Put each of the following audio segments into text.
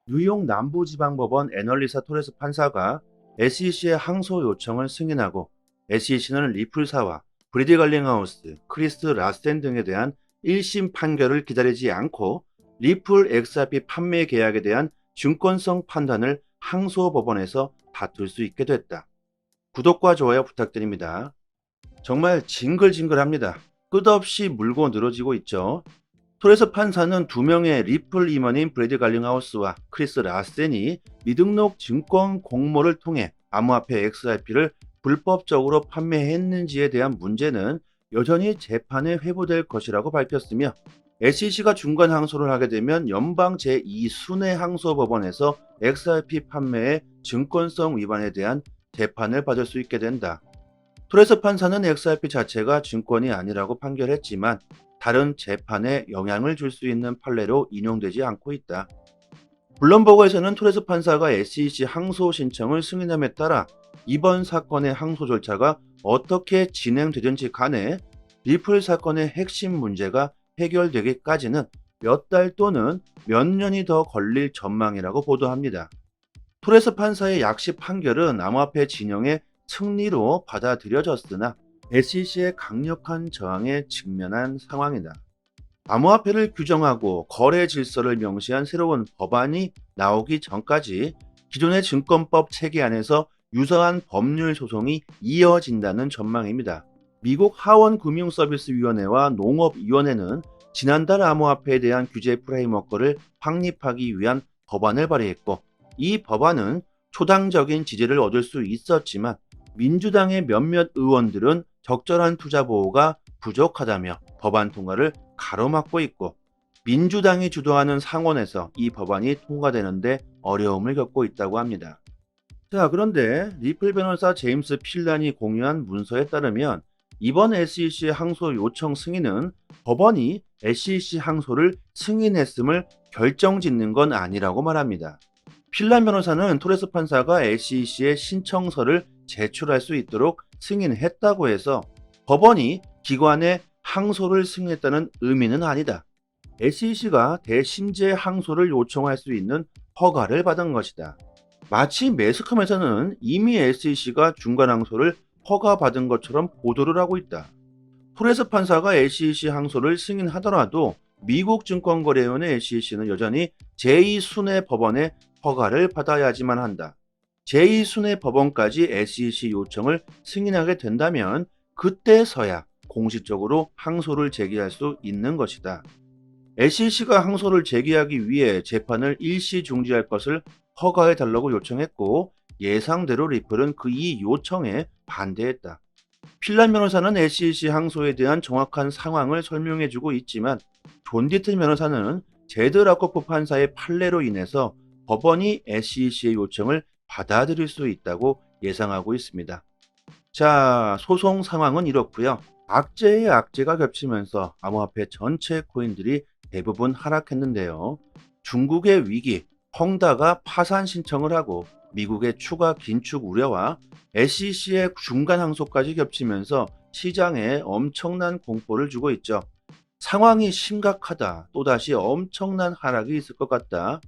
뉴욕 남부지방법원 애널리사 토레스 판사가 SEC의 항소 요청을 승인하고 SEC는 리플사와 브리디 걸링하우스, 크리스 라센 등에 대한 1심 판결을 기다리지 않고 리플 XRP 판매 계약에 대한 증권성 판단을 항소법원에서 다툴 수 있게 됐다. 구독과 좋아요 부탁드립니다. 정말 징글징글합니다. 끝없이 물고 늘어지고 있죠. 토레스 판사는 두 명의 리플 임원인 브래드 갈링하우스와 크리스 라센이 미등록 증권 공모를 통해 암호화폐 XRP를 불법적으로 판매했는지에 대한 문제는 여전히 재판에 회부될 것이라고 밝혔으며 SEC가 중간 항소를 하게 되면 연방 제2순회항소법원에서 XRP 판매의 증권성 위반에 대한 재판을 받을 수 있게 된다. 토레스 판사는 XRP 자체가 증권이 아니라고 판결했지만 다른 재판에 영향을 줄 수 있는 판례로 인용되지 않고 있다. 블룸버그에서는 토레스 판사가 SEC 항소 신청을 승인함에 따라 이번 사건의 항소 절차가 어떻게 진행되든지 간에 리플 사건의 핵심 문제가 해결되기까지는 몇 달 또는 몇 년이 더 걸릴 전망이라고 보도합니다. 토레스 판사의 약식 판결은 암호화폐 진영의 승리로 받아들여졌으나 SEC의 강력한 저항에 직면한 상황이다. 암호화폐를 규정하고 거래 질서를 명시한 새로운 법안이 나오기 전까지 기존의 증권법 체계 안에서 유사한 법률 소송이 이어진다는 전망입니다. 미국 하원금융서비스위원회와 농업위원회는 지난달 암호화폐에 대한 규제 프레임워크를 확립하기 위한 법안을 발의했고, 이 법안은 초당적인 지지를 얻을 수 있었지만 민주당의 몇몇 의원들은 적절한 투자 보호가 부족하다며 법안 통과를 가로막고 있고, 민주당이 주도하는 상원에서 이 법안이 통과되는데 어려움을 겪고 있다고 합니다. 자, 그런데 리플 변호사 제임스 필란이 공유한 문서에 따르면 이번 SEC 항소 요청 승인은 법원이 SEC 항소를 승인했음을 결정짓는 건 아니라고 말합니다. 필란 변호사는 토레스 판사가 SEC에 신청서를 제출할 수 있도록 승인했다고 해서 법원이 기관의 항소를 승인했다는 의미는 아니다. SEC가 대심제 항소를 요청할 수 있는 허가를 받은 것이다. 마치 매스컴에서는 이미 SEC가 중간 항소를 허가받은 것처럼 보도를 하고 있다. 토레스 판사가 SEC 항소를 승인하더라도 미국 증권거래위원회 SEC는 여전히 제2순회 법원의 허가를 받아야지만 한다. 제2순회 법원까지 SEC 요청을 승인하게 된다면 그때서야 공식적으로 항소를 제기할 수 있는 것이다. SEC가 항소를 제기하기 위해 재판을 일시 중지할 것을 허가해달라고 요청했고, 예상대로 리플은 이 요청에 반대했다. 필란 변호사는 SEC 항소에 대한 정확한 상황을 설명해주고 있지만 존 디튼 변호사는 제드 라코프 판사의 판례로 인해서 법원이 SEC의 요청을 받아들일 수 있다고 예상하고 있습니다. 자, 소송 상황은 이렇고요. 악재에 악재가 겹치면서 암호화폐 전체 코인들이 대부분 하락했는데요. 중국의 위기, 헝다가 파산 신청을 하고 미국의 추가 긴축 우려와 SEC의 중간 항소까지 겹치면서 시장에 엄청난 공포를 주고 있죠. 상황이 심각하다, 또다시 엄청난 하락이 있을 것 같다.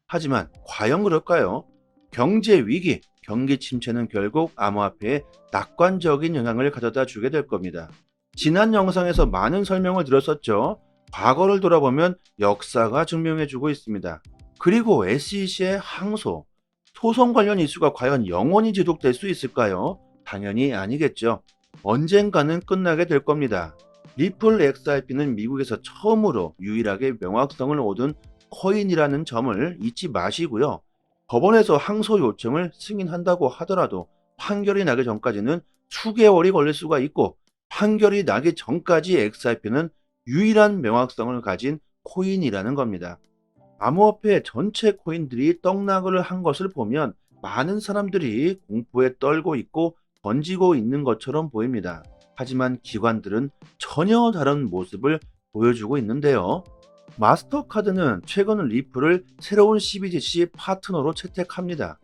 하지만 과연 그럴까요? 경제 위기, 경기 침체는 결국 암호화폐에 낙관적인 영향을 가져다 주게 될 겁니다. 지난 영상에서 많은 설명을 드렸었죠. 과거를 돌아보면 역사가 증명해주고 있습니다. 그리고 SEC의 항소, 소송 관련 이슈가 과연 영원히 지속될 수 있을까요? 당연히 아니겠죠. 언젠가는 끝나게 될 겁니다. 리플 XRP는 미국에서 처음으로 유일하게 명확성을 얻은 코인이라는 점을 잊지 마시고요. 법원에서 항소 요청을 승인한다고 하더라도 판결이 나기 전까지는 수개월이 걸릴 수가 있고, 판결이 나기 전까지 XRP는 유일한 명확성을 가진 코인이라는 겁니다. 암호화폐 전체 코인들이 떡락을 한 것을 보면 많은 사람들이 공포에 떨고 있고 던지고 있는 것처럼 보입니다. 하지만 기관들은 전혀 다른 모습을 보여주고 있는데요. 마스터카드는 최근 리플을 새로운 CBDC 파트너로 채택합니다.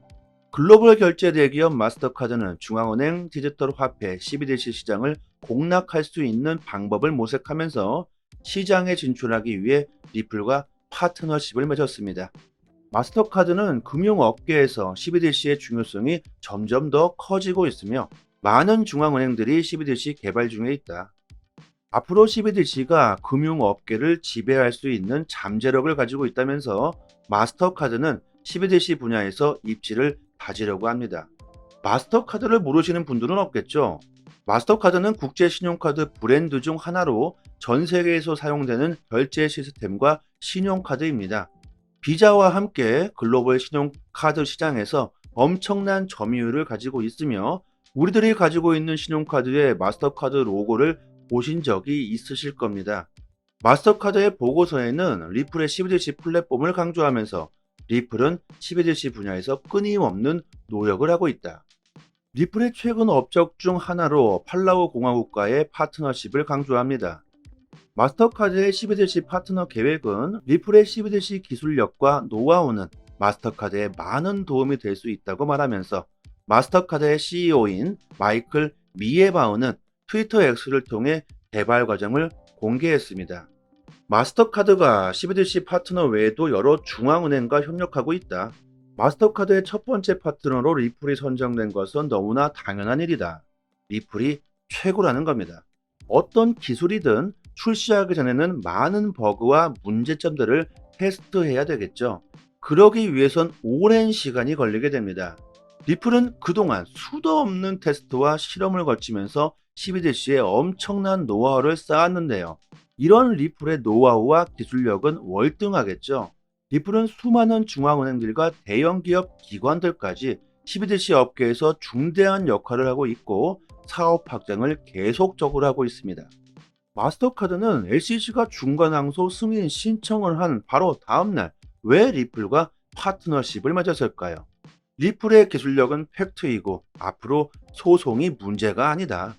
글로벌 결제 대기업 마스터카드는 중앙은행 디지털 화폐 CBDC 시장을 공략할 수 있는 방법을 모색하면서 시장에 진출하기 위해 리플과 파트너십을 맺었습니다. 마스터카드는 금융업계에서 CBDC의 중요성이 점점 더 커지고 있으며 많은 중앙은행들이 CBDC 개발 중에 있다. 앞으로 CBDC가 금융업계를 지배할 수 있는 잠재력을 가지고 있다면서 마스터카드는 CBDC 분야에서 입지를 다지려고 합니다. 마스터카드를 모르시는 분들은 없겠죠? 마스터카드는 국제 신용카드 브랜드 중 하나로 전 세계에서 사용되는 결제 시스템과 신용카드입니다. 비자와 함께 글로벌 신용카드 시장에서 엄청난 점유율을 가지고 있으며 우리들이 가지고 있는 신용카드의 마스터카드 로고를 보신 적이 있으실 겁니다. 마스터카드의 보고서에는 리플의 CBDC 플랫폼을 강조하면서 리플은 CBDC 분야에서 끊임없는 노력을 하고 있다. 리플의 최근 업적 중 하나로 팔라우 공화국과의 파트너십을 강조합니다. 마스터카드의 CBDC 파트너 계획은 리플의 CBDC 기술력과 노하우는 마스터카드에 많은 도움이 될 수 있다고 말하면서 마스터카드의 CEO인 마이클 미에바우는 트위터 X를 통해 개발 과정을 공개했습니다. 마스터카드가 CBDC 파트너 외에도 여러 중앙은행과 협력하고 있다. 마스터카드의 첫 번째 파트너로 리플이 선정된 것은 너무나 당연한 일이다. 리플이 최고라는 겁니다. 어떤 기술이든 출시하기 전에는 많은 버그와 문제점들을 테스트해야 되겠죠. 그러기 위해선 오랜 시간이 걸리게 됩니다. 리플은 그동안 수도 없는 테스트와 실험을 거치면서 CBDC에 엄청난 노하우를 쌓았는데요. 이런 리플의 노하우와 기술력은 월등하겠죠. 리플은 수많은 중앙은행들과 대형기업 기관들까지 CBDC 업계에서 중대한 역할을 하고 있고 사업 확장을 계속적으로 하고 있습니다. 마스터카드는 SEC가 중간항소 승인 신청을 한 바로 다음날 왜 리플과 파트너십을 맺었을까요? 리플의 기술력은 팩트이고 앞으로 소송이 문제가 아니다.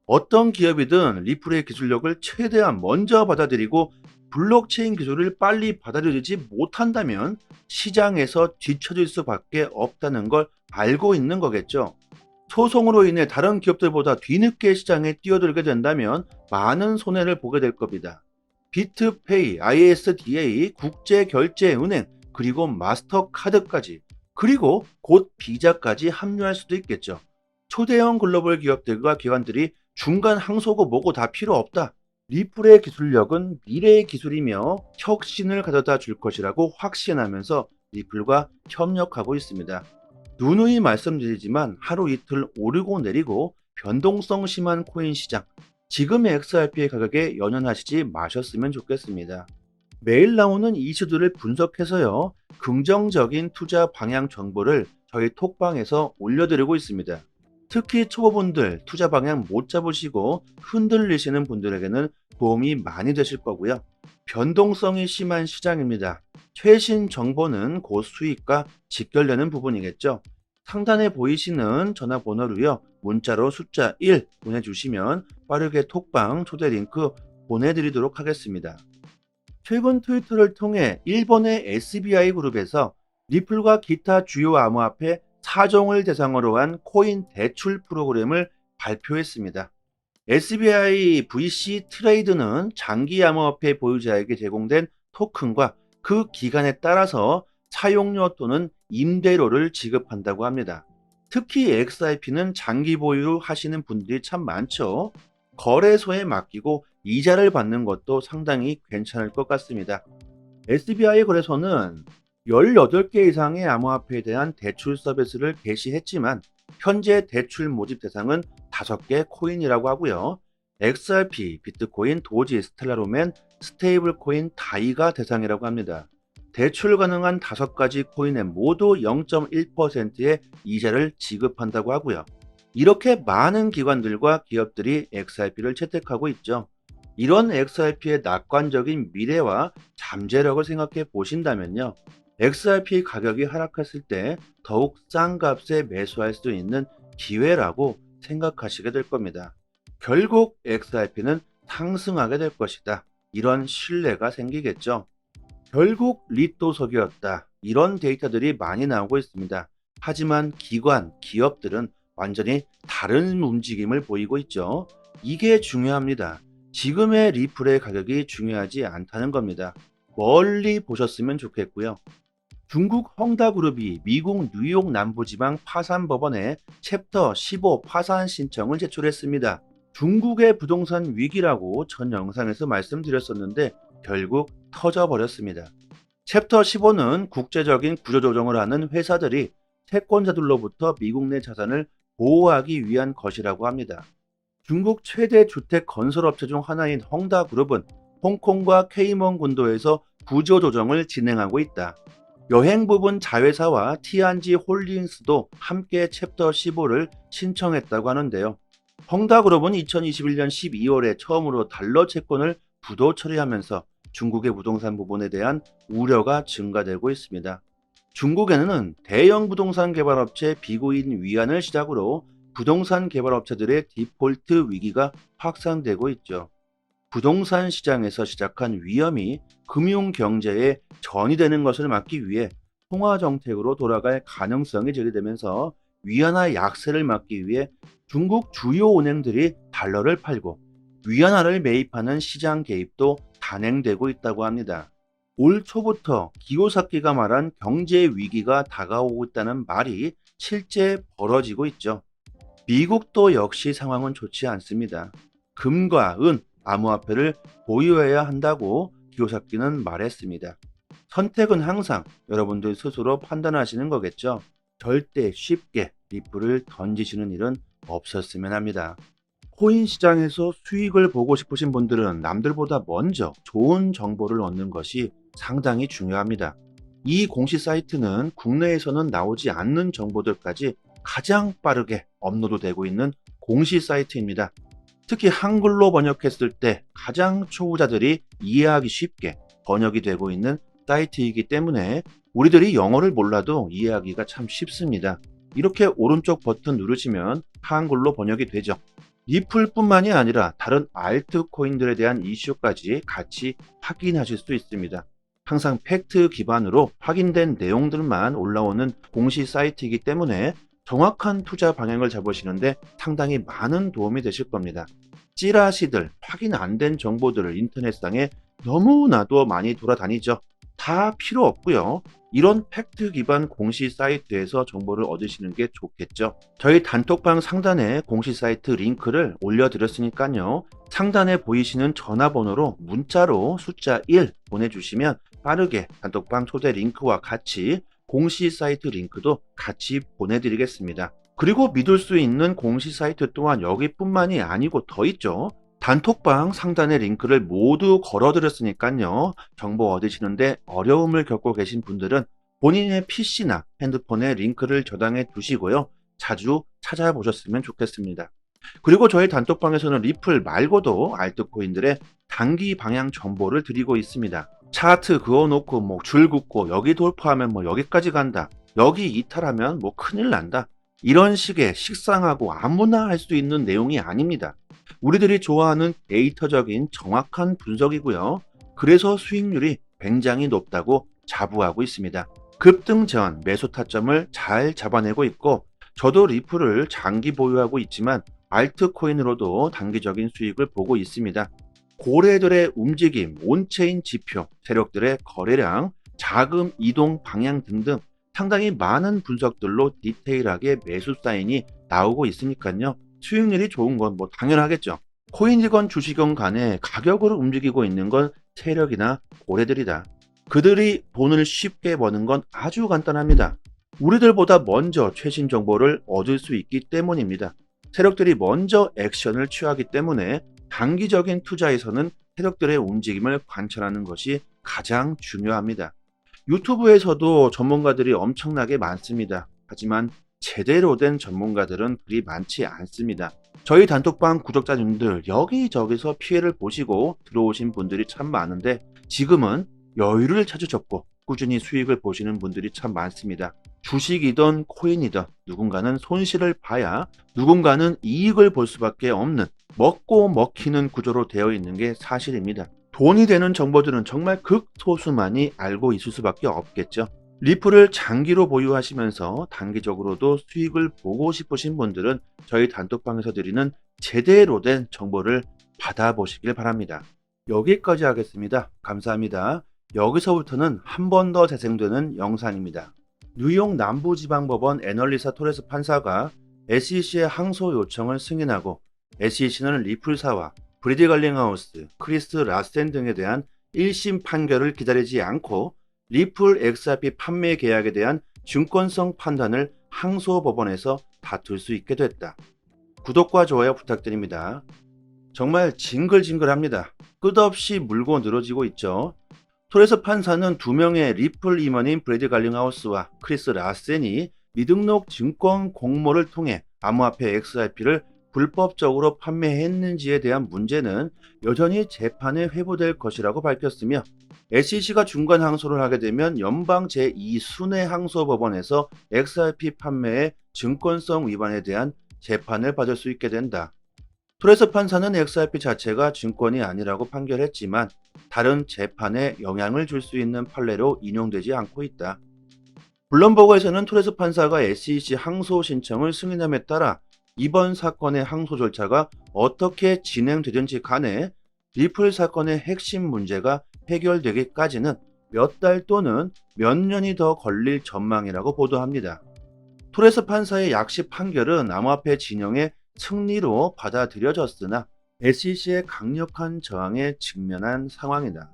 어떤 기업이든 리플의 기술력을 최대한 먼저 받아들이고 블록체인 기술을 빨리 받아들이지 못한다면 시장에서 뒤처질 수밖에 없다는 걸 알고 있는 거겠죠. 소송으로 인해 다른 기업들보다 뒤늦게 시장에 뛰어들게 된다면 많은 손해를 보게 될 겁니다. 비트페이, ISDA, 국제결제은행, 그리고 마스터카드까지, 그리고 곧 비자까지 합류할 수도 있겠죠. 초대형 글로벌 기업들과 기관들이 중간 항소고 뭐고 다 필요 없다. 리플의 기술력은 미래의 기술이며 혁신을 가져다 줄 것이라고 확신하면서 리플과 협력하고 있습니다. 누누이 말씀드리지만 하루 이틀 오르고 내리고 변동성 심한 코인 시장, 지금의 XRP의 가격에 연연하시지 마셨으면 좋겠습니다. 매일 나오는 이슈들을 분석해서요, 긍정적인 투자 방향 정보를 저희 톡방에서 올려드리고 있습니다. 특히 초보분들 투자 방향 못 잡으시고 흔들리시는 분들에게는 도움이 많이 되실 거고요. 변동성이 심한 시장입니다. 최신 정보는 곧 수익과 직결되는 부분이겠죠. 상단에 보이시는 전화번호로요, 문자로 숫자 1 보내주시면 빠르게 톡방 초대 링크 보내드리도록 하겠습니다. 최근 트위터를 통해 일본의 SBI 그룹에서 리플과 기타 주요 암호화폐 4종을 대상으로 한 코인 대출 프로그램을 발표했습니다. SBI VC 트레이드는 장기 암호화폐 보유자에게 제공된 토큰과 그 기간에 따라서 사용료 또는 임대료를 지급한다고 합니다. 특히 XRP는 장기 보유하시는 분들이 참 많죠. 거래소에 맡기고 이자를 받는 것도 상당히 괜찮을 것 같습니다. SBI 거래소는 18개 이상의 암호화폐에 대한 대출 서비스를 개시했지만 현재 대출 모집 대상은 5개 코인이라고 하고요. XRP, 비트코인, 도지, 스텔라로맨, 스테이블 코인, 다이가 대상이라고 합니다. 대출 가능한 5가지 코인에 모두 0.1%의 이자를 지급한다고 하고요. 이렇게 많은 기관들과 기업들이 XRP를 채택하고 있죠. 이런 XRP의 낙관적인 미래와 잠재력을 생각해 보신다면요, XRP 가격이 하락했을 때 더욱 싼 값에 매수할 수 있는 기회라고 생각하시게 될 겁니다. 결국 XRP는 상승하게 될 것이다. 이런 신뢰가 생기겠죠. 결국 리또석이었다. 이런 데이터들이 많이 나오고 있습니다. 하지만 기관, 기업들은 완전히 다른 움직임을 보이고 있죠. 이게 중요합니다. 지금의 리플의 가격이 중요하지 않다는 겁니다. 멀리 보셨으면 좋겠고요. 중국 헝다그룹이 미국 뉴욕 남부지방 파산법원에 챕터 15 파산 신청을 제출했습니다. 중국의 부동산 위기라고 전 영상에서 말씀드렸었는데 결국 터져버렸습니다. 챕터 15는 국제적인 구조조정을 하는 회사들이 채권자들로부터 미국 내 자산을 보호하기 위한 것이라고 합니다. 중국 최대 주택 건설업체 중 하나인 헝다그룹은 홍콩과 케이먼 군도에서 구조조정을 진행하고 있다. 여행 부분 자회사와 T&G 홀딩스도 함께 챕터 15를 신청했다고 하는데요. 헝다그룹은 2021년 12월에 처음으로 달러 채권을 부도 처리하면서 중국의 부동산 부분에 대한 우려가 증가되고 있습니다. 중국에는 대형 부동산 개발업체 비구인 위안을 시작으로 부동산 개발업체들의 디폴트 위기가 확산되고 있죠. 부동산 시장에서 시작한 위험이 금융 경제에 전이되는 것을 막기 위해 통화 정책으로 돌아갈 가능성이 제기되면서 위안화 약세를 막기 위해 중국 주요 은행들이 달러를 팔고 위안화를 매입하는 시장 개입도 단행되고 있다고 합니다. 올 초부터 기요사키가 말한 경제 위기가 다가오고 있다는 말이 실제 벌어지고 있죠. 미국도 역시 상황은 좋지 않습니다. 금과 은, 암호화폐를 보유해야 한다고 기요사키는 말했습니다. 선택은 항상 여러분들 스스로 판단하시는 거겠죠. 절대 쉽게 리플을 던지시는 일은 없었으면 합니다. 코인 시장에서 수익을 보고 싶으신 분들은 남들보다 먼저 좋은 정보를 얻는 것이 상당히 중요합니다. 이 공시 사이트는 국내에서는 나오지 않는 정보들까지 가장 빠르게 업로드되고 있는 공시 사이트입니다. 특히 한글로 번역했을 때 가장 초보자들이 이해하기 쉽게 번역이 되고 있는 사이트이기 때문에 우리들이 영어를 몰라도 이해하기가 참 쉽습니다. 이렇게 오른쪽 버튼 누르시면 한글로 번역이 되죠. 리플뿐만이 아니라 다른 알트코인들에 대한 이슈까지 같이 확인하실 수 있습니다. 항상 팩트 기반으로 확인된 내용들만 올라오는 공시 사이트이기 때문에 정확한 투자 방향을 잡으시는데 상당히 많은 도움이 되실 겁니다. 찌라시들, 확인 안 된 정보들을 인터넷상에 너무나도 많이 돌아다니죠. 다 필요 없고요. 이런 팩트 기반 공시 사이트에서 정보를 얻으시는 게 좋겠죠. 저희 단톡방 상단에 공시 사이트 링크를 올려드렸으니까요. 상단에 보이시는 전화번호로 문자로 숫자 1 보내주시면 빠르게 단톡방 초대 링크와 같이 공시 사이트 링크도 같이 보내드리겠습니다. 그리고 믿을 수 있는 공시 사이트 또한 여기뿐만이 아니고 더 있죠. 단톡방 상단의 링크를 모두 걸어드렸으니까요. 정보 얻으시는데 어려움을 겪고 계신 분들은 본인의 PC나 핸드폰에 링크를 저장해 두시고요. 자주 찾아보셨으면 좋겠습니다. 그리고 저희 단톡방에서는 리플 말고도 알트코인들의 단기 방향 정보를 드리고 있습니다. 차트 그어놓고 줄 긋고 여기 돌파하면 여기까지 간다. 여기 이탈하면 큰일 난다. 이런 식의 식상하고 아무나 할 수 있는 내용이 아닙니다. 우리들이 좋아하는 데이터적인 정확한 분석이고요. 그래서 수익률이 굉장히 높다고 자부하고 있습니다. 급등 전 매수 타점을 잘 잡아내고 있고 저도 리플을 장기 보유하고 있지만 알트코인으로도 단기적인 수익을 보고 있습니다. 고래들의 움직임, 온체인 지표, 세력들의 거래량, 자금 이동 방향 등등 상당히 많은 분석들로 디테일하게 매수 사인이 나오고 있으니까요. 수익률이 좋은 건 당연하겠죠. 코인이건 주식이건 간에 가격으로 움직이고 있는 건 세력이나 고래들이다. 그들이 돈을 쉽게 버는 건 아주 간단합니다. 우리들보다 먼저 최신 정보를 얻을 수 있기 때문입니다. 세력들이 먼저 액션을 취하기 때문에 단기적인 투자에서는 세력들의 움직임을 관찰하는 것이 가장 중요합니다. 유튜브에서도 전문가들이 엄청나게 많습니다. 하지만 제대로 된 전문가들은 그리 많지 않습니다. 저희 단톡방 구독자님들 여기저기서 피해를 보시고 들어오신 분들이 참 많은데 지금은 여유를 찾으셨고 꾸준히 수익을 보시는 분들이 참 많습니다. 주식이든 코인이든 누군가는 손실을 봐야 누군가는 이익을 볼 수밖에 없는 먹고 먹히는 구조로 되어 있는 게 사실입니다. 돈이 되는 정보들은 정말 극소수만이 알고 있을 수밖에 없겠죠. 리플을 장기로 보유하시면서 단기적으로도 수익을 보고 싶으신 분들은 저희 단톡방에서 드리는 제대로 된 정보를 받아보시길 바랍니다. 여기까지 하겠습니다. 감사합니다. 여기서부터는 한 번 더 재생되는 영상입니다. 뉴욕 남부지방법원 애널리사 토레스 판사가 SEC의 항소 요청을 승인하고 SEC는 리플사와 브리디 갈링하우스, 크리스 라센 등에 대한 1심 판결을 기다리지 않고 리플 XRP 판매 계약에 대한 증권성 판단을 항소법원에서 다툴 수 있게 됐다. 구독과 좋아요 부탁드립니다. 정말 징글징글합니다. 끝없이 물고 늘어지고 있죠. 토레스 판사는 두 명의 리플 임원인 브래드 갈링하우스와 크리스 라센이 미등록 증권 공모를 통해 암호화폐 XRP를 불법적으로 판매했는지에 대한 문제는 여전히 재판에 회부될 것이라고 밝혔으며 SEC가 중간 항소를 하게 되면 연방 제2순회 항소법원에서 XRP 판매의 증권성 위반에 대한 재판을 받을 수 있게 된다. 토레스 판사는 XRP 자체가 증권이 아니라고 판결했지만 다른 재판에 영향을 줄 수 있는 판례로 인용되지 않고 있다. 블룸버그에서는 토레스 판사가 SEC 항소 신청을 승인함에 따라 이번 사건의 항소 절차가 어떻게 진행되든지 간에 리플 사건의 핵심 문제가 해결되기까지는 몇 달 또는 몇 년이 더 걸릴 전망이라고 보도합니다. 토레스 판사의 약식 판결은 암호화폐 진영의 승리로 받아들여졌으나 SEC의 강력한 저항에 직면한 상황이다.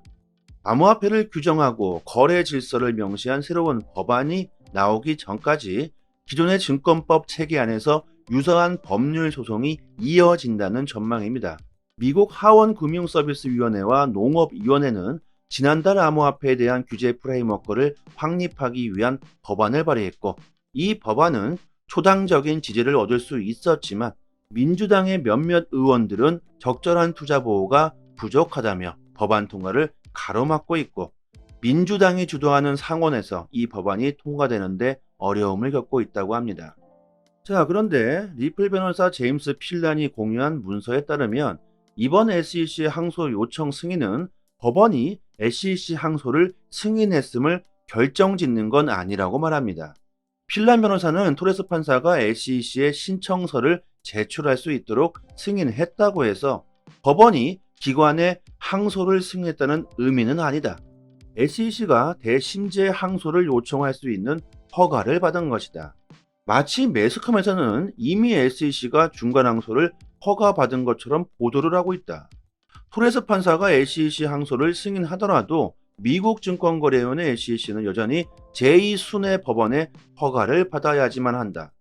암호화폐를 규정하고 거래 질서를 명시한 새로운 법안이 나오기 전까지 기존의 증권법 체계 안에서 유사한 법률 소송이 이어진다는 전망입니다. 미국 하원금융서비스위원회와 농업위원회는 지난달 암호화폐에 대한 규제 프레임워크를 확립하기 위한 법안을 발의했고 이 법안은 초당적인 지지를 얻을 수 있었지만 민주당의 몇몇 의원들은 적절한 투자 보호가 부족하다며 법안 통과를 가로막고 있고 민주당이 주도하는 상원에서 이 법안이 통과되는데 어려움을 겪고 있다고 합니다. 자, 그런데 리플 변호사 제임스 필란이 공유한 문서에 따르면 이번 SEC 항소 요청 승인은 법원이 SEC 항소를 승인했음을 결정짓는 건 아니라고 말합니다. 필란 변호사는 토레스 판사가 SEC에 신청서를 제출할 수 있도록 승인했다고 해서 법원이 기관의 항소를 승인했다는 의미는 아니다. SEC가 대심제 항소를 요청할 수 있는 허가를 받은 것이다. 마치 매스컴에서는 이미 SEC가 중간 항소를 허가받은 것처럼 보도를 하고 있다. 토레스 판사가 SEC 항소를 승인하더라도 미국 증권거래위원회 SEC는 여전히 제2순회 법원의 허가를 받아야지만 한다.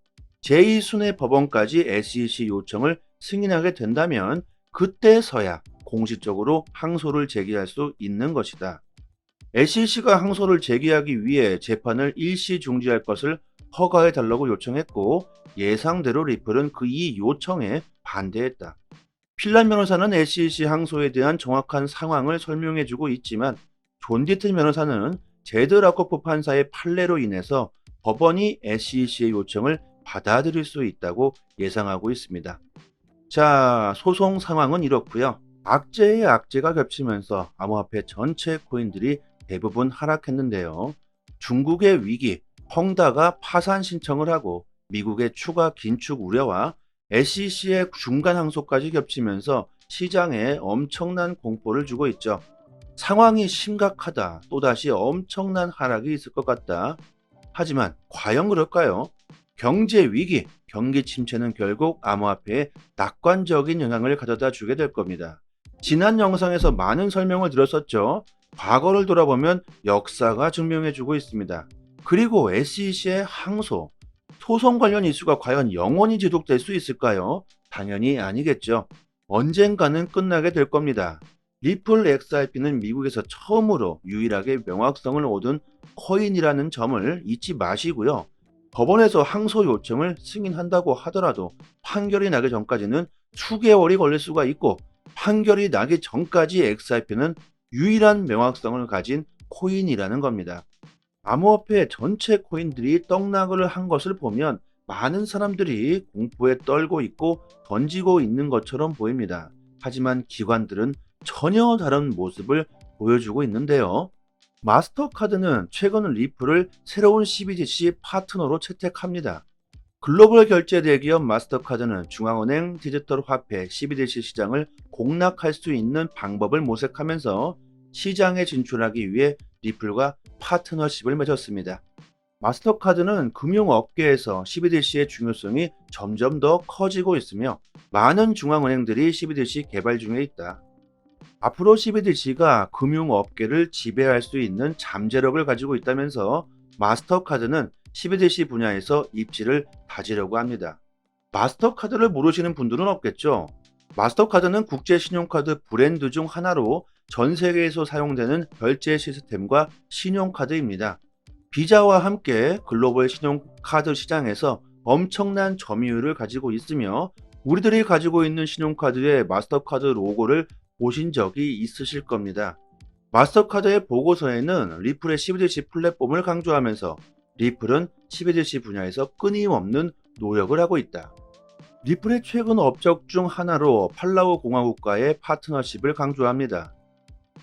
제2순회 법원까지 SEC 요청을 승인하게 된다면 그때서야 공식적으로 항소를 제기할 수 있는 것이다. SEC가 항소를 제기하기 위해 재판을 일시 중지할 것을 허가해달라고 요청했고 예상대로 리플은 이 요청에 반대했다. 필란 변호사는 SEC 항소에 대한 정확한 상황을 설명해주고 있지만 존 디튼 변호사는 제드 라코프 판사의 판례로 인해서 법원이 SEC의 요청을 받아들일 수 있다고 예상하고 있습니다. 자, 소송 상황은 이렇고요. 악재의 악재가 겹치면서 암호화폐 전체 코인들이 대부분 하락했는데요. 중국의 위기, 헝다가 파산 신청을 하고 미국의 추가 긴축 우려와 SEC의 중간 항소까지 겹치면서 시장에 엄청난 공포를 주고 있죠. 상황이 심각하다, 또다시 엄청난 하락이 있을 것 같다. 하지만 과연 그럴까요? 경제 위기, 경기 침체는 결국 암호화폐에 낙관적인 영향을 가져다 주게 될 겁니다. 지난 영상에서 많은 설명을 드렸었죠. 과거를 돌아보면 역사가 증명해주고 있습니다. 그리고 SEC의 항소, 소송 관련 이슈가 과연 영원히 지속될 수 있을까요? 당연히 아니겠죠. 언젠가는 끝나게 될 겁니다. 리플 XRP는 미국에서 처음으로 유일하게 명확성을 얻은 코인이라는 점을 잊지 마시고요. 법원에서 항소 요청을 승인한다고 하더라도 판결이 나기 전까지는 수개월이 걸릴 수가 있고 판결이 나기 전까지 XRP는 유일한 명확성을 가진 코인이라는 겁니다. 암호화폐 전체 코인들이 떡락을 한 것을 보면 많은 사람들이 공포에 떨고 있고 던지고 있는 것처럼 보입니다. 하지만 기관들은 전혀 다른 모습을 보여주고 있는데요. 마스터카드는 최근 리플을 새로운 CBDC 파트너로 채택합니다. 글로벌 결제 대기업 마스터카드는 중앙은행 디지털 화폐 CBDC 시장을 공략할 수 있는 방법을 모색하면서 시장에 진출하기 위해 리플과 파트너십을 맺었습니다. 마스터카드는 금융업계에서 CBDC의 중요성이 점점 더 커지고 있으며 많은 중앙은행들이 CBDC 개발 중에 있다. 앞으로 CBDC가 금융업계를 지배할 수 있는 잠재력을 가지고 있다면서 마스터카드는 CBDC 분야에서 입지를 다지려고 합니다. 마스터카드를 모르시는 분들은 없겠죠? 마스터카드는 국제 신용카드 브랜드 중 하나로 전 세계에서 사용되는 결제 시스템과 신용카드입니다. 비자와 함께 글로벌 신용카드 시장에서 엄청난 점유율을 가지고 있으며 우리들이 가지고 있는 신용카드에 마스터카드 로고를 보신 적이 있으실 겁니다. 마스터카드의 보고서에는 리플의 CBDC 플랫폼을 강조하면서 리플은 CBDC 분야에서 끊임없는 노력을 하고 있다. 리플의 최근 업적 중 하나로 팔라우 공화국과의 파트너십을 강조합니다.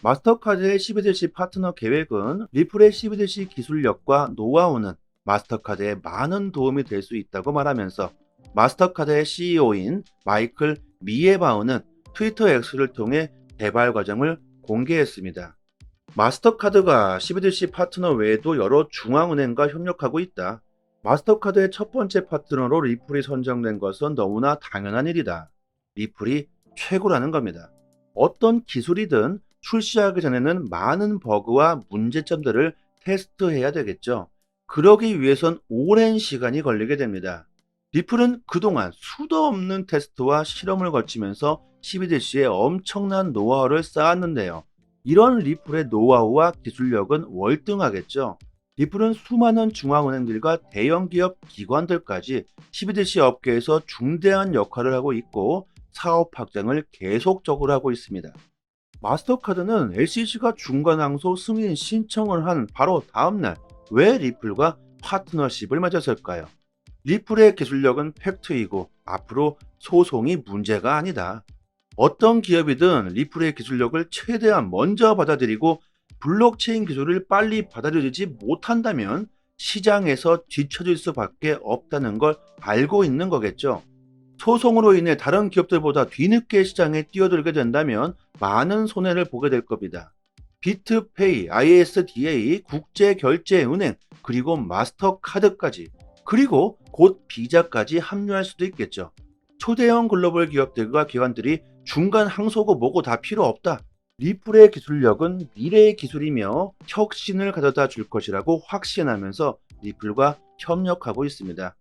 마스터카드의 CBDC 파트너 계획은 리플의 CBDC 기술력과 노하우는 마스터카드에 많은 도움이 될 수 있다고 말하면서 마스터카드의 CEO인 마이클 미에바우는 트위터 X를 통해 개발 과정을 공개했습니다. 마스터카드가 CBDC 파트너 외에도 여러 중앙은행과 협력하고 있다. 마스터카드의 첫 번째 파트너로 리플이 선정된 것은 너무나 당연한 일이다. 리플이 최고라는 겁니다. 어떤 기술이든 출시하기 전에는 많은 버그와 문제점들을 테스트해야 되겠죠. 그러기 위해선 오랜 시간이 걸리게 됩니다. 리플은 그동안 수도 없는 테스트와 실험을 거치면서 CBDC에 엄청난 노하우를 쌓았는데요. 이런 리플의 노하우와 기술력은 월등하겠죠. 리플은 수많은 중앙은행들과 대형기업 기관들까지 CBDC 업계에서 중대한 역할을 하고 있고 사업 확장을 계속적으로 하고 있습니다. 마스터카드는 SEC가 중간항소 승인 신청을 한 바로 다음날 왜 리플과 파트너십을 맺었을까요? 리플의 기술력은 팩트이고 앞으로 소송이 문제가 아니다. 어떤 기업이든 리플의 기술력을 최대한 먼저 받아들이고 블록체인 기술을 빨리 받아들이지 못한다면 시장에서 뒤처질 수밖에 없다는 걸 알고 있는 거겠죠. 소송으로 인해 다른 기업들보다 뒤늦게 시장에 뛰어들게 된다면 많은 손해를 보게 될 겁니다. 비트페이, ISDA, 국제결제은행, 그리고 마스터카드까지, 그리고 곧 비자까지 합류할 수도 있겠죠. 초대형 글로벌 기업들과 기관들이 중간 항소고 뭐고 다 필요 없다. 리플의 기술력은 미래의 기술이며 혁신을 가져다 줄 것이라고 확신하면서 리플과 협력하고 있습니다.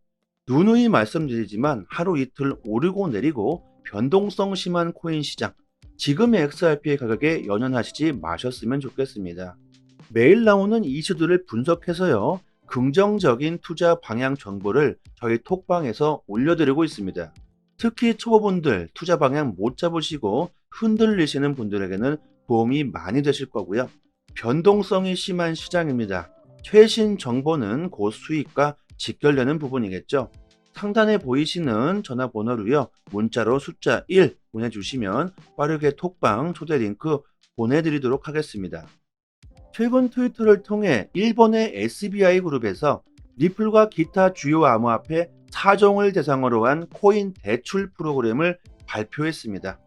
누누이 말씀드리지만 하루 이틀 오르고 내리고 변동성 심한 코인 시장, 지금의 XRP의 가격에 연연하시지 마셨으면 좋겠습니다. 매일 나오는 이슈들을 분석해서요, 긍정적인 투자 방향 정보를 저희 톡방에서 올려드리고 있습니다. 특히 초보분들 투자 방향 못 잡으시고 흔들리시는 분들에게는 도움이 많이 되실 거고요. 변동성이 심한 시장입니다. 최신 정보는 곧 수익과 직결되는 부분이겠죠. 상단에 보이시는 전화번호로요, 문자로 숫자 1 보내주시면 빠르게 톡방 초대 링크 보내드리도록 하겠습니다. 최근 트위터를 통해 일본의 SBI 그룹에서 리플과 기타 주요 암호화폐 4종을 대상으로 한 코인 대출 프로그램을 발표했습니다.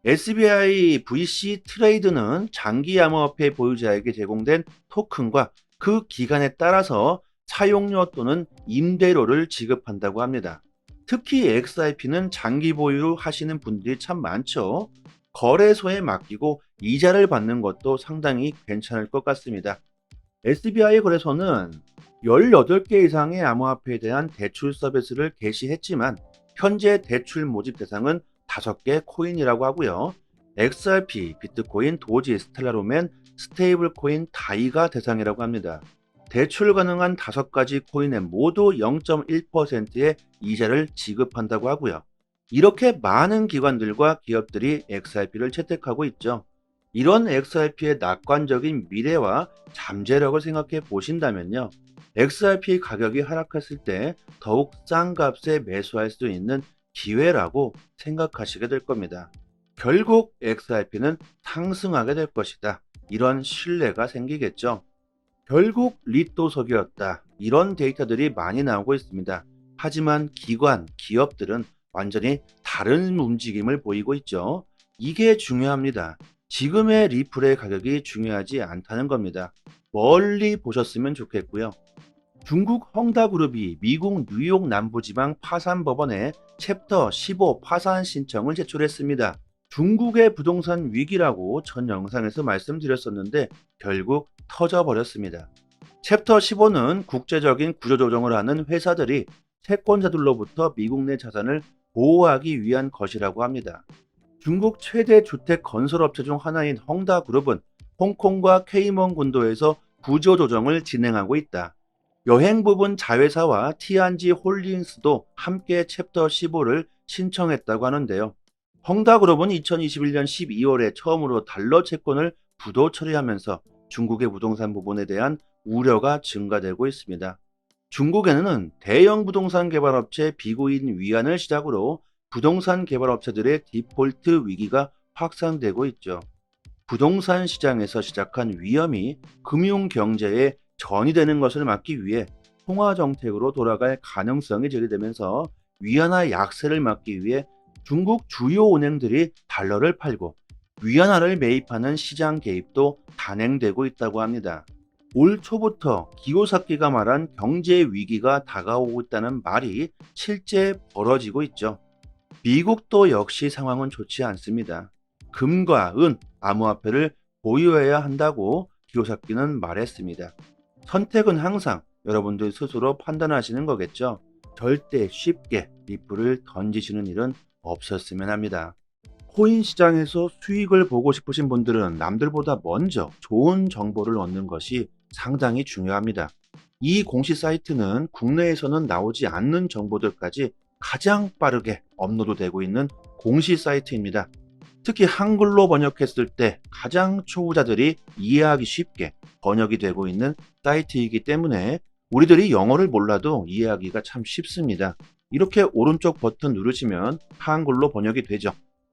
SBI VC 트레이드는 장기 암호화폐 보유자에게 제공된 토큰과 그 기간에 따라서 사용료 또는 임대료를 지급한다고 합니다. 특히 XRP는 장기 보유 하시는 분들이 참 많죠. 거래소에 맡기고 이자를 받는 것도 상당히 괜찮을 것 같습니다. SBI 거래소는 18개 이상의 암호화폐에 대한 대출 서비스를 개시했지만 현재 대출 모집 대상은 5개 코인이라고 하고요. XRP, 비트코인, 도지, 스텔라로맨, 스테이블 코인, 다이가 대상이라고 합니다. 대출 가능한 5가지 코인에 모두 0.1%의 이자를 지급한다고 하고요. 이렇게 많은 기관들과 기업들이 XRP를 채택하고 있죠. 이런 XRP의 낙관적인 미래와 잠재력을 생각해 보신다면요, XRP 가격이 하락했을 때 더욱 싼 값에 매수할 수 있는 기회라고 생각하시게 될 겁니다. 결국 XRP는 상승하게 될 것이다. 이런 신뢰가 생기겠죠. 결국 리또석이었다. 이런 데이터들이 많이 나오고 있습니다. 하지만 기관, 기업들은 완전히 다른 움직임을 보이고 있죠. 이게 중요합니다. 지금의 리플의 가격이 중요하지 않다는 겁니다. 멀리 보셨으면 좋겠고요. 중국 헝다그룹이 미국 뉴욕 남부지방 파산법원에 챕터 15 파산 신청을 제출했습니다. 중국의 부동산 위기라고 전 영상에서 말씀드렸었는데 결국 터져버렸습니다. 챕터 15는 국제적인 구조조정을 하는 회사들이 채권자들로부터 미국 내 자산을 보호하기 위한 것이라고 합니다. 중국 최대 주택 건설업체 중 하나인 헝다그룹은 홍콩과 케이먼 군도에서 구조조정을 진행하고 있다. 여행 부분 자회사와 T&G 홀딩스도 함께 챕터 15를 신청했다고 하는데요. 헝다그룹은 2021년 12월에 처음으로 달러 채권을 부도 처리하면서 중국의 부동산 부분에 대한 우려가 증가되고 있습니다. 중국에는 대형 부동산 개발업체 비구인 위안을 시작으로 부동산 개발업체들의 디폴트 위기가 확산되고 있죠. 부동산 시장에서 시작한 위험이 금융 경제에 전이되는 것을 막기 위해 통화 정책으로 돌아갈 가능성이 제기되면서 위안화 약세를 막기 위해 중국 주요 은행들이 달러를 팔고 위안화를 매입하는 시장 개입도 단행되고 있다고 합니다. 올 초부터 기요사키가 말한 경제 위기가 다가오고 있다는 말이 실제 벌어지고 있죠. 미국도 역시 상황은 좋지 않습니다. 금과 은, 암호화폐를 보유해야 한다고 기요사키는 말했습니다. 선택은 항상 여러분들 스스로 판단하시는 거겠죠. 절대 쉽게 리플을 던지시는 일은 없었으면 합니다. 코인 시장에서 수익을 보고 싶으신 분들은 남들보다 먼저 좋은 정보를 얻는 것이 상당히 중요합니다. 이 공시 사이트는 국내에서는 나오지 않는 정보들까지 가장 빠르게 업로드되고 있는 공시 사이트입니다. 특히 한글로 번역했을 때 가장 초보자들이 이해하기 쉽게 번역이 되고 있는 사이트이기 때문에 우리들이 영어를 몰라도 이해하기가 참 쉽습니다. 이렇게 오른쪽 버튼 누르시면 한글로 번역이 되죠.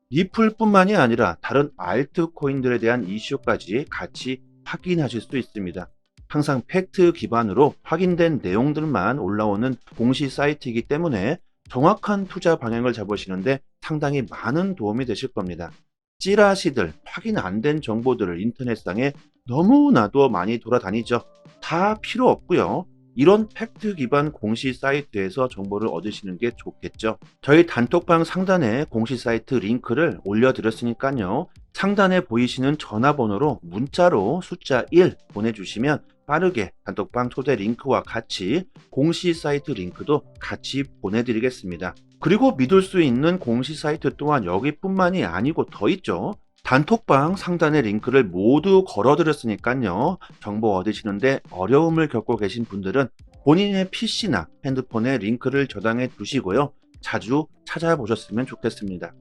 리플뿐만이 아니라 다른 알트코인들에 대한 이슈까지 같이 확인하실 수 있습니다. 항상 팩트 기반으로 확인된 내용들만 올라오는 공시 사이트이기 때문에 정확한 투자 방향을 잡으시는데 상당히 많은 도움이 되실 겁니다. 찌라시들, 확인 안 된 정보들을 인터넷상에 너무나도 많이 돌아다니죠. 다 필요 없고요. 이런 팩트 기반 공시 사이트에서 정보를 얻으시는 게 좋겠죠. 저희 단톡방 상단에 공시 사이트 링크를 올려드렸으니까요. 상단에 보이시는 전화번호로 문자로 숫자 1 보내주시면 빠르게 단톡방 초대 링크와 같이 공시 사이트 링크도 같이 보내드리겠습니다. 그리고 믿을 수 있는 공시 사이트 또한 여기뿐만이 아니고 더 있죠. 단톡방 상단의 링크를 모두 걸어드렸으니까요. 정보 얻으시는데 어려움을 겪고 계신 분들은 본인의 PC나 핸드폰에 링크를 저장해 두시고요. 자주 찾아보셨으면 좋겠습니다.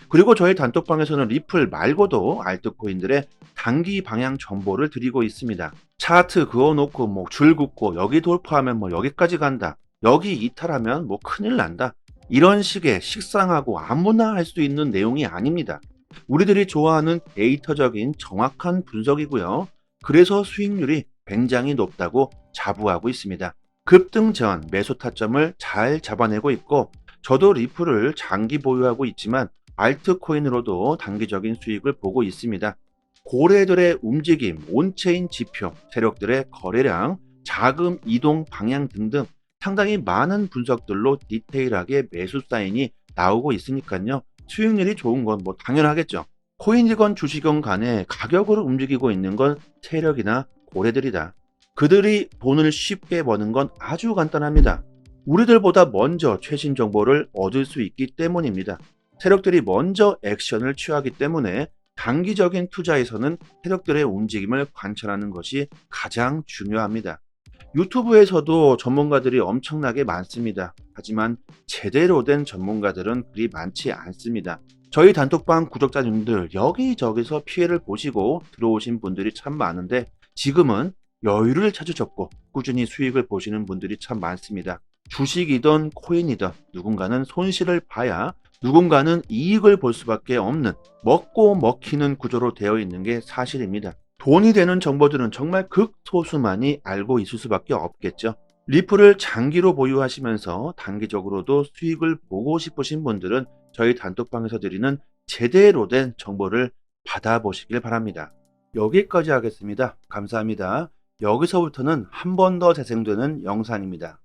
그리고 저희 단톡방에서는 리플 말고도 알트코인들의 단기 방향 정보를 드리고 있습니다. 차트 그어놓고 줄 긋고 여기 돌파하면 여기까지 간다. 여기 이탈하면 큰일 난다. 이런 식의 식상하고 아무나 할 수 있는 내용이 아닙니다. 우리들이 좋아하는 데이터적인 정확한 분석이고요. 그래서 수익률이 굉장히 높다고 자부하고 있습니다. 급등 전 매수 타점을 잘 잡아내고 있고 저도 리플을 장기 보유하고 있지만 알트코인으로도 단기적인 수익을 보고 있습니다. 고래들의 움직임, 온체인 지표, 세력들의 거래량, 자금 이동 방향 등등 상당히 많은 분석들로 디테일하게 매수 사인이 나오고 있으니까요. 수익률이 좋은 건 당연하겠죠. 코인이건 주식이건 간에 가격으로 움직이고 있는 건 세력이나 고래들이다. 그들이 돈을 쉽게 버는 건 아주 간단합니다. 우리들보다 먼저 최신 정보를 얻을 수 있기 때문입니다. 세력들이 먼저 액션을 취하기 때문에 단기적인 투자에서는 세력들의 움직임을 관찰하는 것이 가장 중요합니다. 유튜브에서도 전문가들이 엄청나게 많습니다. 하지만 제대로 된 전문가들은 그리 많지 않습니다. 저희 단톡방 구독자님들 여기저기서 피해를 보시고 들어오신 분들이 참 많은데 지금은 여유를 찾으셨고 꾸준히 수익을 보시는 분들이 참 많습니다. 주식이든 코인이든 누군가는 손실을 봐야 누군가는 이익을 볼 수밖에 없는 먹고 먹히는 구조로 되어 있는 게 사실입니다. 돈이 되는 정보들은 정말 극소수만이 알고 있을 수밖에 없겠죠. 리플을 장기로 보유하시면서 단기적으로도 수익을 보고 싶으신 분들은 저희 단톡방에서 드리는 제대로 된 정보를 받아보시길 바랍니다. 여기까지 하겠습니다. 감사합니다. 여기서부터는 한 번 더 재생되는 영상입니다.